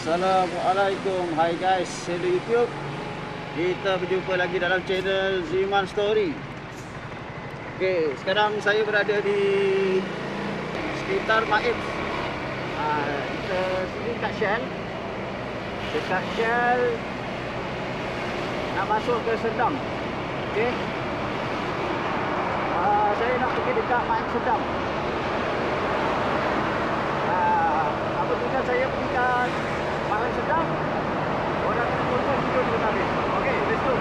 Assalamualaikum. Hai guys, saya di YouTube. Kita berjumpa lagi dalam channel Ziman Story. Okey, sekarang saya berada di sekitar Maib. Kita sini kat Shell. Dekat Shell nak masuk ke Sedang. Okey. Saya nak pergi dekat Maib Sedang. Apabila saya pergi ke Maib Sedang, orang akan tonton video ni habis. Okey, let's go.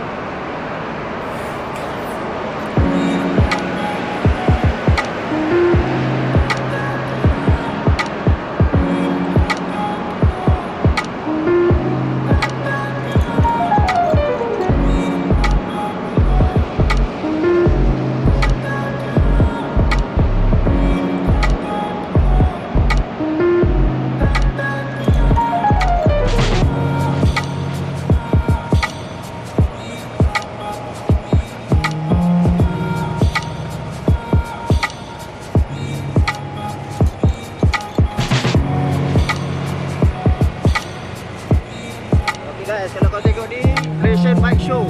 Guys, kalau kau tengok ni Malaysian Bike Show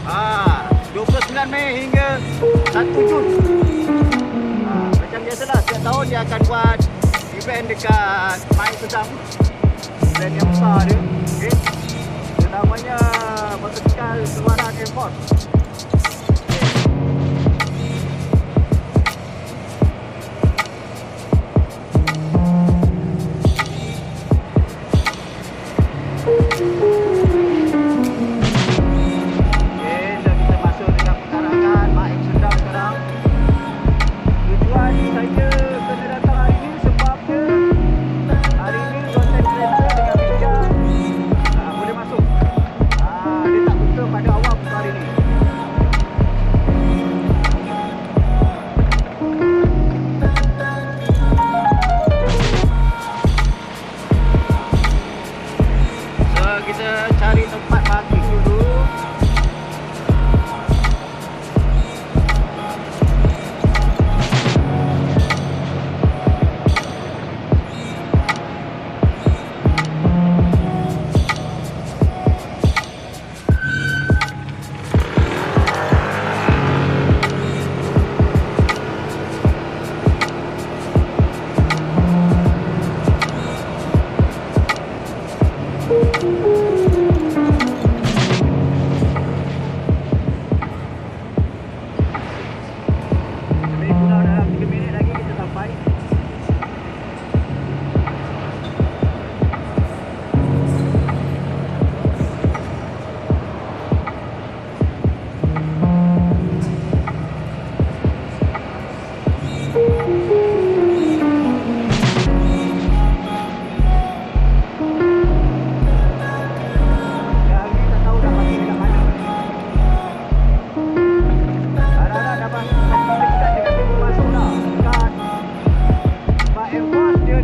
29 Mei hingga 1 Jun. Macam biasalah, setiap tahun dia akan buat event dekat Maib Sedang. Event yang besar dia, okay? Dia namanya Motosikal Keluaran Airport. Kita cari tempat parking dulu.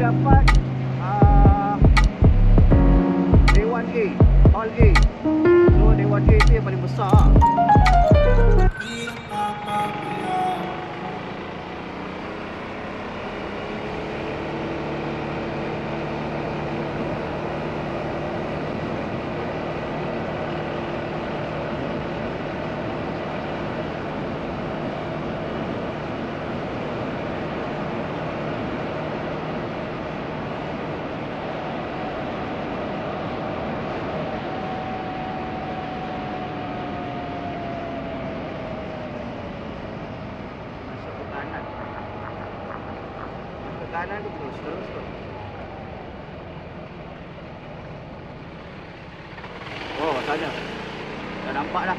Dapat Dewan A, Hall A. So Dewan A itu yang paling besar. Kanan tu terus. Oh, sana. Dah nampak dah.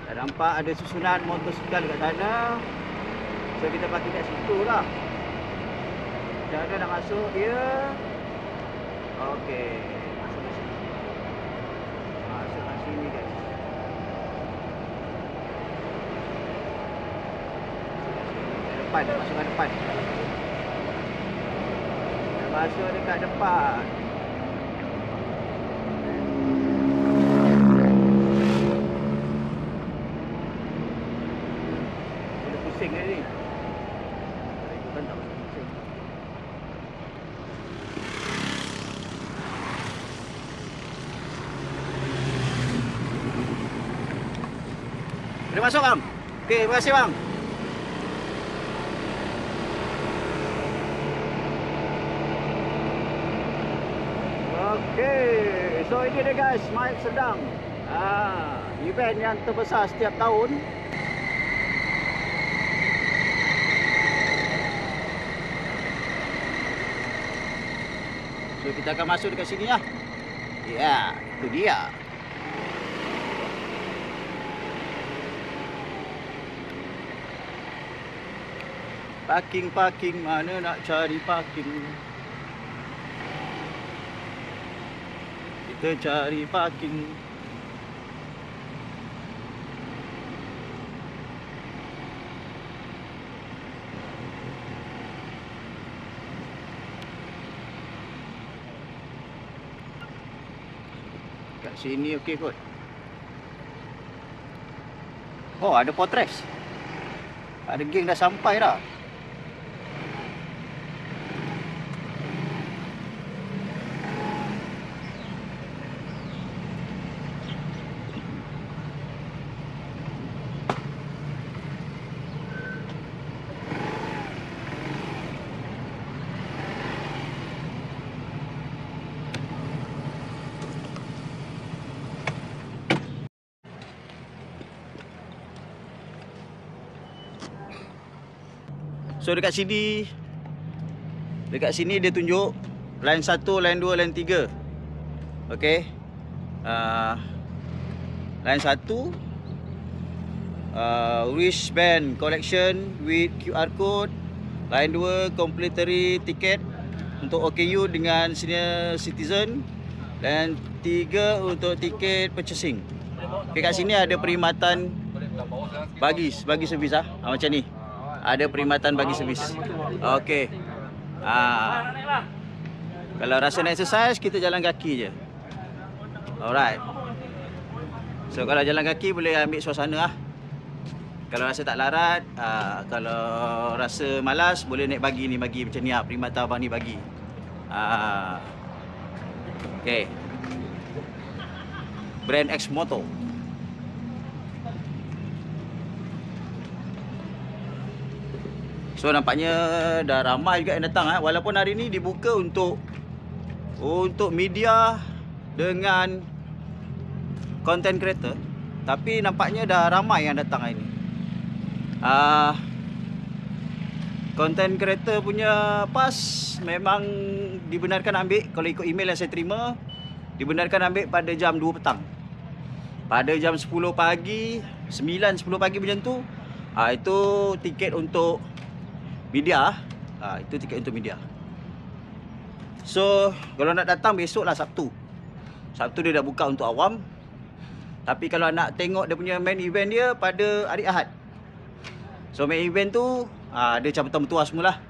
Dah nampak ada susunan motosikal kat sana. So kita parking kat situ lah. Cara nak masuk dia. Okey, masuk ke sini. Masuk kat sini guys. Masuk ke depan. Masuk dekat depan. Boleh pusing ke ni? Itu kan tak boleh pusing. Boleh masuk bang? Okey, terima kasih bang. Okey, so ini dia guys, Mike Sedang. Event yang terbesar setiap tahun. So kita akan masuk dekat sini lah. Ya, itu dia. Parking, mana nak cari parking? Kita cari parking. Kat sini okey kot. Oh, ada potres. Ada geng dah sampai dah. So dekat sini dia tunjuk line 1, line 2, line 3. Okey. Line 1 wristband collection with QR code. Line 2 complimentary tiket untuk OKU dengan senior citizen. Dan 3 untuk tiket purchasing. Okey, kat sini ada perkhidmatan bagi servis macam ni. Ada perkhidmatan bagi servis. Okey. Kalau rasa nak exercise, kita jalan kaki je. Alright. So kalau jalan kaki boleh ambil suasana lah. Kalau rasa tak larat, kalau rasa malas, boleh naik bagi ni, bagi macam ni lah. Perkhidmatan abang ni bagi. Okey. Brand X Moto. So nampaknya dah ramai juga yang datang walaupun hari ni dibuka untuk media dengan content creator, tapi nampaknya dah ramai yang datang hari ni. Content creator punya pas memang dibenarkan ambil, kalau ikut email yang saya terima, dibenarkan ambil pada jam 2 petang. Pada jam 10 pagi, 9-10 pagi macam tu, itu tiket untuk media. Itu tiket untuk media. So kalau nak datang besok lah Sabtu dia dah buka untuk awam. Tapi kalau nak tengok dia punya main event dia pada hari Ahad. So main event tu dia cabutan bertuah semualah.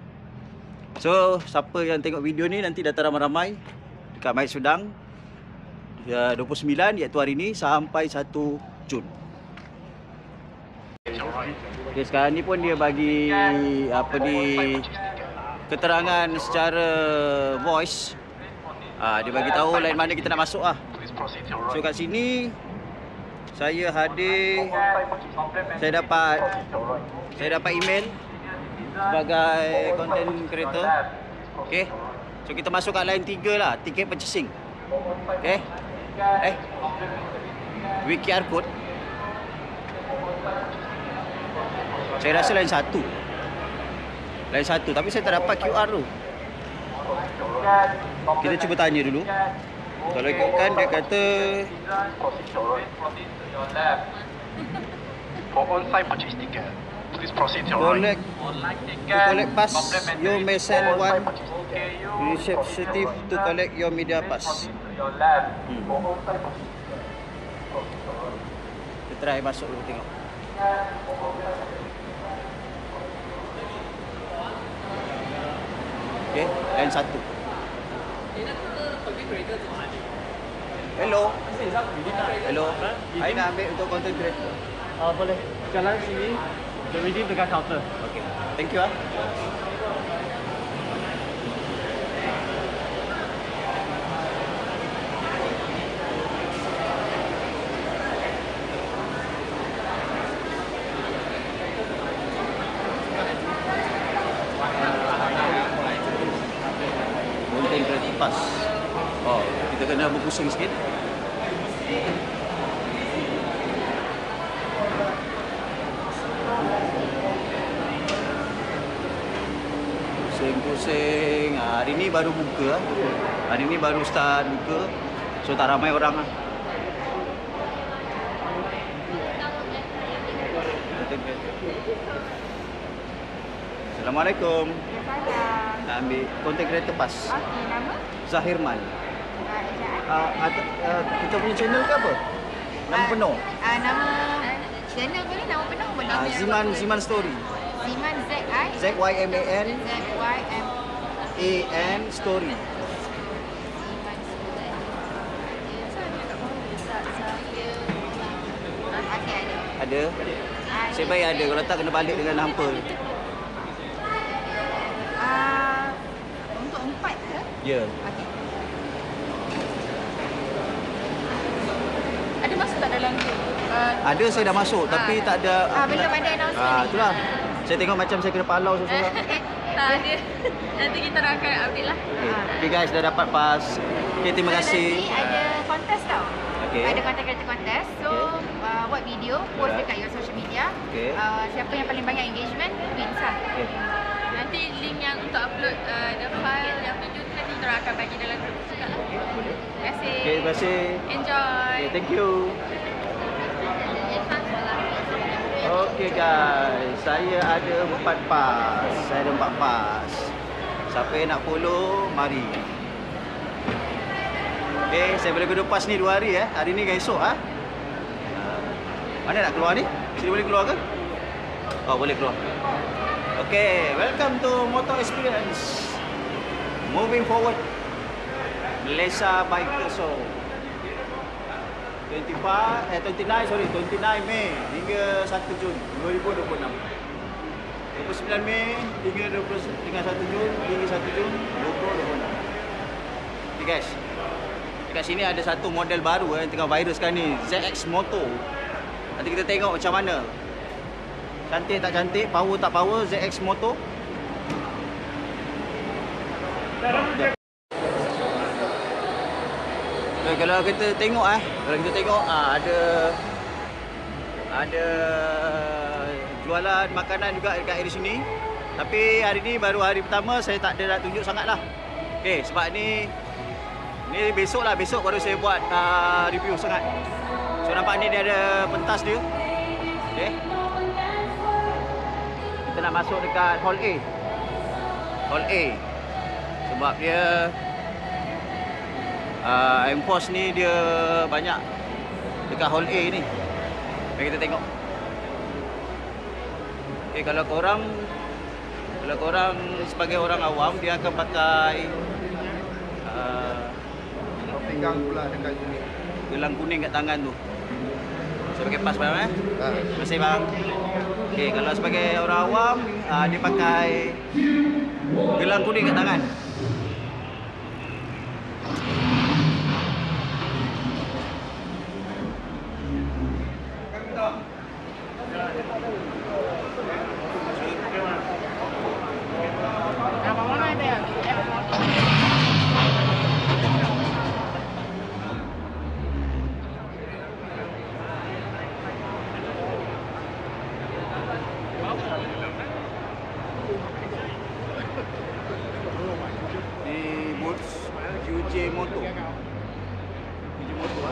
So siapa yang tengok video ni nanti datang ramai-ramai dekat Mike Sedang 29 iaitu hari ni sampai 1 Jun. Okay, sekarang ni pun dia bagi keterangan secara voice. Dia bagi tahu line mana kita nak masuk lah. So kat sini saya hadir, saya dapat email sebagai content creator. Okay, so kita masuk kat line 3 lah, tiket purchasing. Okay, with QR code. Saya rasa line 1, tapi saya tak dapat QR tu. Kita cuba tanya dulu. Kalau ikutkan dia kata for on-site purchase ticket, please proceed to your right. To collect pass, you may send one receptive to collect your media pass. Kita try masuk dulu tengok. Okay, line 1. Hello. I nak ambil untuk content creator. Boleh. Jalan sini. The redeem dekat counter. Okay. Thank you lepas. Oh, kita kena berpusing sikit. Pusing-pusing. Hari ni baru buka. Hari ni baru start buka. So tak ramai orang lah. Assalamualaikum. Nak ambil konten kereta pas. Okey, nama? Zahirman. Ejaan? Kita punya channel ke apa? Nama penuh? Nama channel tu ni nama penuh boleh. Ziman Story. Ziman Z-I Z-Y-M-A-N Z-Y-M A-N Story. Okey, ada. Ada? Saya baik ada. Kalau tak kena balik dengan hampa. Untuk 4 ke? Ya. Okey. Ada masuk tak dalam tu? Ada, saya dah masuk tapi tak ada. Belum ada announcement ni. Itulah. Saya tengok macam saya kena palau seorang. Tak ada. Nanti kita akan update lah. Okay guys, dah dapat pas. Okay, terima kasih. Nanti ada kontes tau. Okay. Ada konten-konten kontes. So, buat video, post Alright. dekat your social media. Okay. Siapa yang paling banyak engagement, wins lah. Okay. Nanti link yang untuk upload the file yang video tu nanti kita akan bagi dalam group juga lah. Terima kasih. Okay, terima kasih. Enjoy. Okay, thank you. Okay guys, saya ada 4 pas. Saya ada 4 pas. Siapa yang nak follow, mari. Okay, saya boleh guna pas ni 2 hari Hari ni ke esok Mana nak keluar ni? Sini boleh keluar ke? Oh, boleh keluar. Okay, welcome to Motor Experience. Moving forward. Malaysia Biker Show. 29 Mei hingga 1 Jun 2026. 29 Mei hingga 1 Jun hingga 1 Jun 2026. Okay guys. Dekat sini ada satu model baru yang tengah viral sekarang ni, ZX Moto. Nanti kita tengok macam mana. Cantik tak cantik, power tak power ZX Moto. Kalau kita tengok ada jualan makanan juga dekat area sini. Tapi hari ni baru hari pertama, saya tak ada nak tunjuk sangatlah. Okey, sebab ni besok baru saya buat review sangat. So nampak ni dia ada pentas dia. Okey. Kita nak masuk dekat Hall A. Hall A. Sebab dia Enforce ni dia banyak dekat Hall A ni. Mari kita tengok. Okay, kalau korang sebagai orang awam, dia akan pakai pegang pula dekat sini. gelang kuning kat tangan tu. Saya pakai pas bang Terima kasih bang. Okay, kalau sebagai orang awam, dia pakai gelang kuning kat tangan. Di Boots QJ Moto. QJ Moto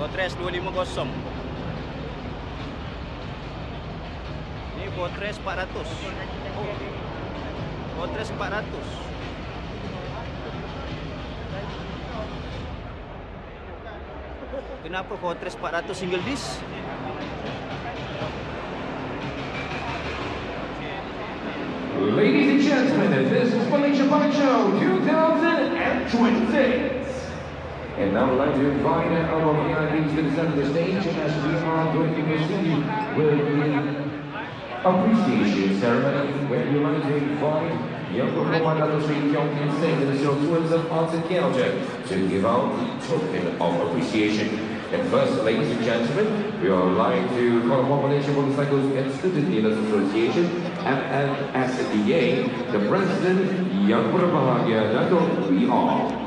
Fortress 250. Ini Fortress 400. Oh. Fortress 400. Kenapa Fortress 400 single disc? Ladies and gentlemen, this is Malaysia Bike Show 2026. And now I'd like to invite our VIPs to the center of the stage, and as we are going to proceed with the appreciation ceremony, where we like to invite Young performer Dato Sri Tiong Kin Seng and the Show Tourism Arts Encounter to give out the token of appreciation. And first, ladies and gentlemen, we are live to Kuala Lumpur Malaysia Motorcycles and Student Dealers Association, MMSDA, the President, Yang Berbahagia Dato' Wee Hong.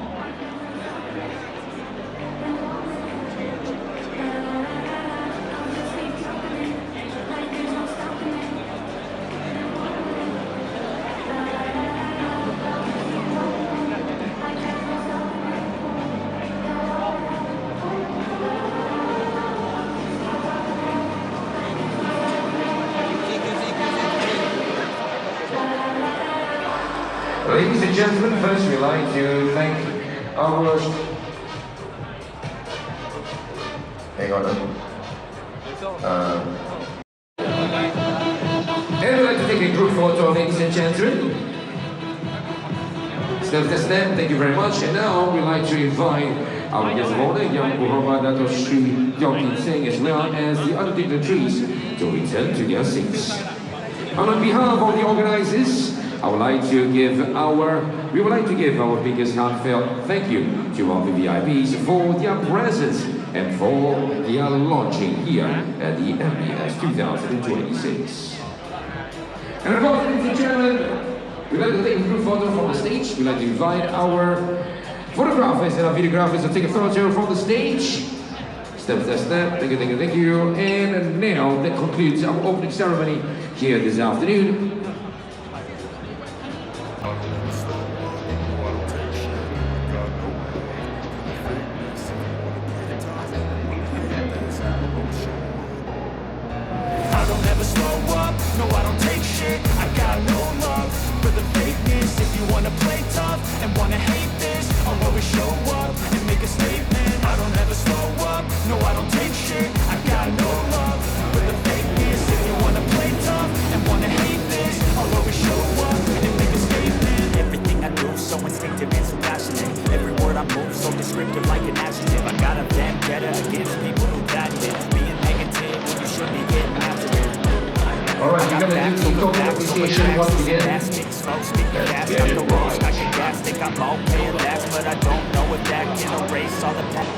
Ladies and gentlemen, first we'd like to thank our... Hang on. And we'd like to take a group photo, ladies and gentlemen. Step to step, thank you very much. And now we'd like to invite our guest of honor, Yang Berhormat Dato' Sri Tiong Kin Seng, as well as the other dignitaries to return to their seats. And on behalf of the organizers, we would like to give our biggest heartfelt thank you to all the VIPs for their presence and for their launching here at the MBS 2026. And of course, ladies and gentlemen, we'd like to take a group photo from the stage. We'd like to invite our photographers and our videographers to take a photo from the stage. Step by step, thank you. And now that concludes our opening ceremony here this afternoon. No, I don't take shit, I got no love for the fakeness. If you wanna play tough and wanna hate this, I'll always show up and make a statement. I don't ever slow up, no, I don't take shit, I got no love for the fakeness. If you wanna play tough and wanna hate this, I'll always show up and make a statement. Everything I do so instinctive and so passionate. Every word I move so descriptive like an adjective. I got a vendetta against people who value it. Being negative when you should be getting after it. Alright, you're gonna do some token appreciation once again. I can gas, think I'm okay at last, but I don't know if that can erase all the past.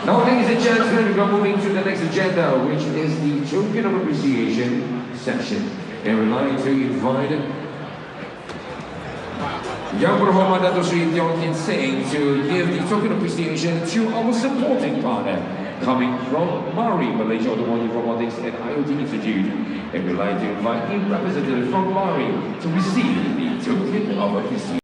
Now, ladies and gentlemen, we're moving to the next agenda, which is the Token of Appreciation session. And we'd like to invite Yang Berhormat Dato' Sri Tiong Kin Seng to give the token of appreciation to our supporting partner, coming from MARI, Malaysia Automotive Robotics and IoT Institute. And we'd like to invite a representative from MARI to receive the token of appreciation.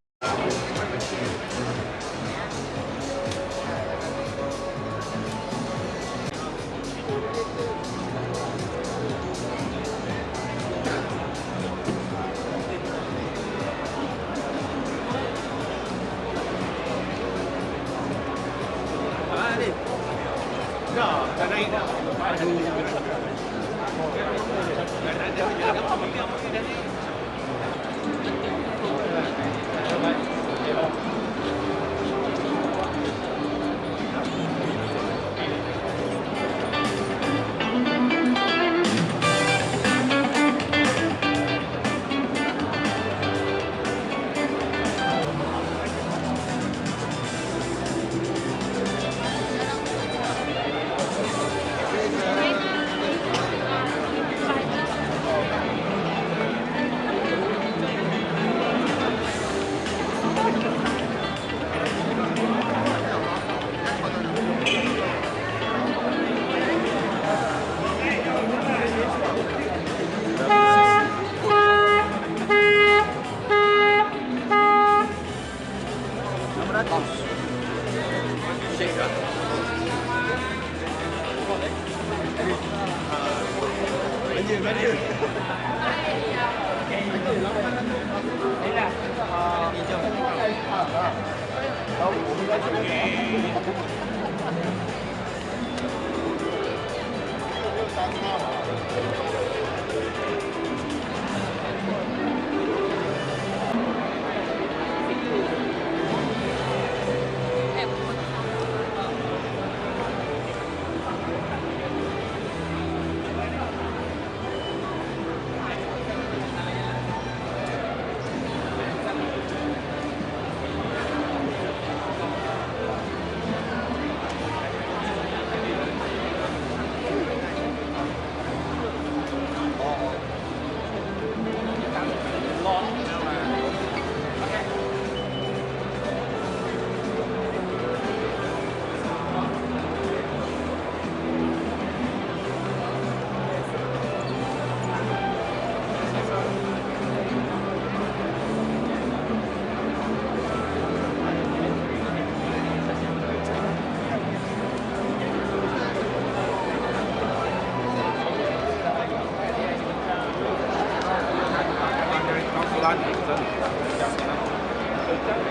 Mana?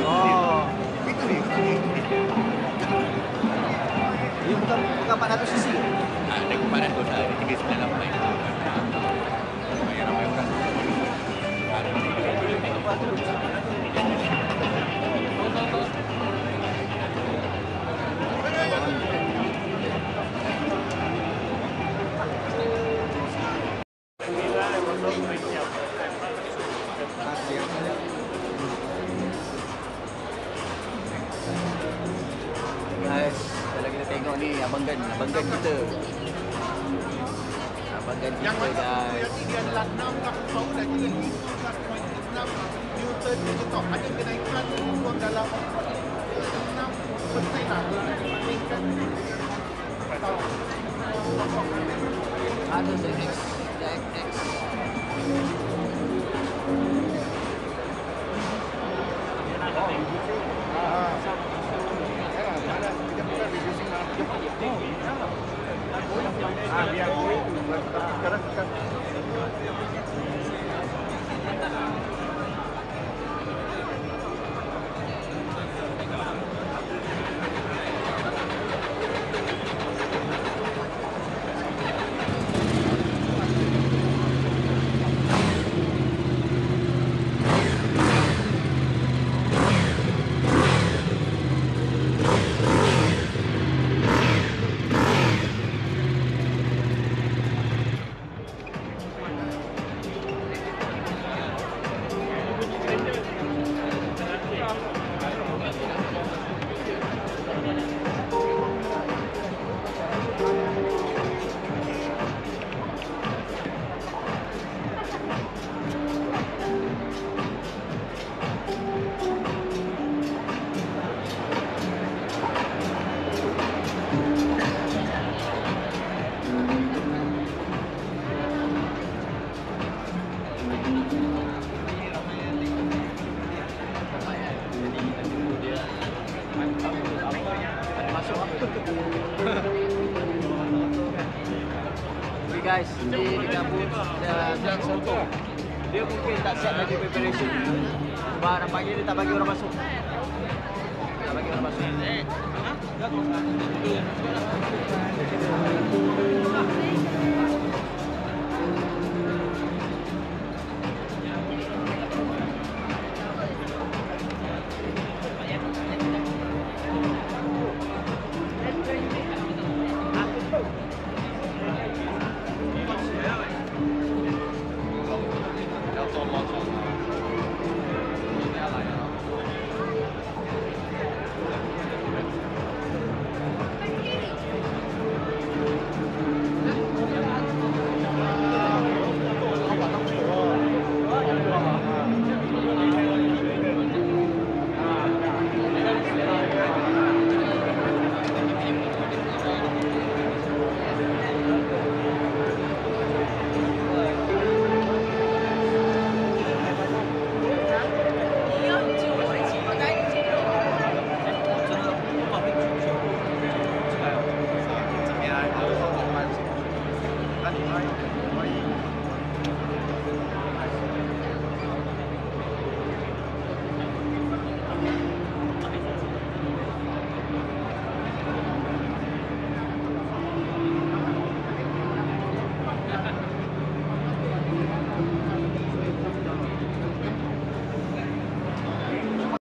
Oh. Itu ni. Dia bukan 400 cc. Ada kepada tu dah 398 itu. Ramai orang. Guys, kalau kita tengok ni abang Gan kita. Abang Gan kita guys. Dia adalah 6 dan juga 15.6 Newton je tau. Hanya kenaikan turun dalam 6% lah. Dibandingkan Ada ZX. Okay guys, di gabung Jack Soto. Dia mungkin tak siap lagi preparation. Sebab nampaknya dia tak bagi orang masuk. Tak bagi orang masuk.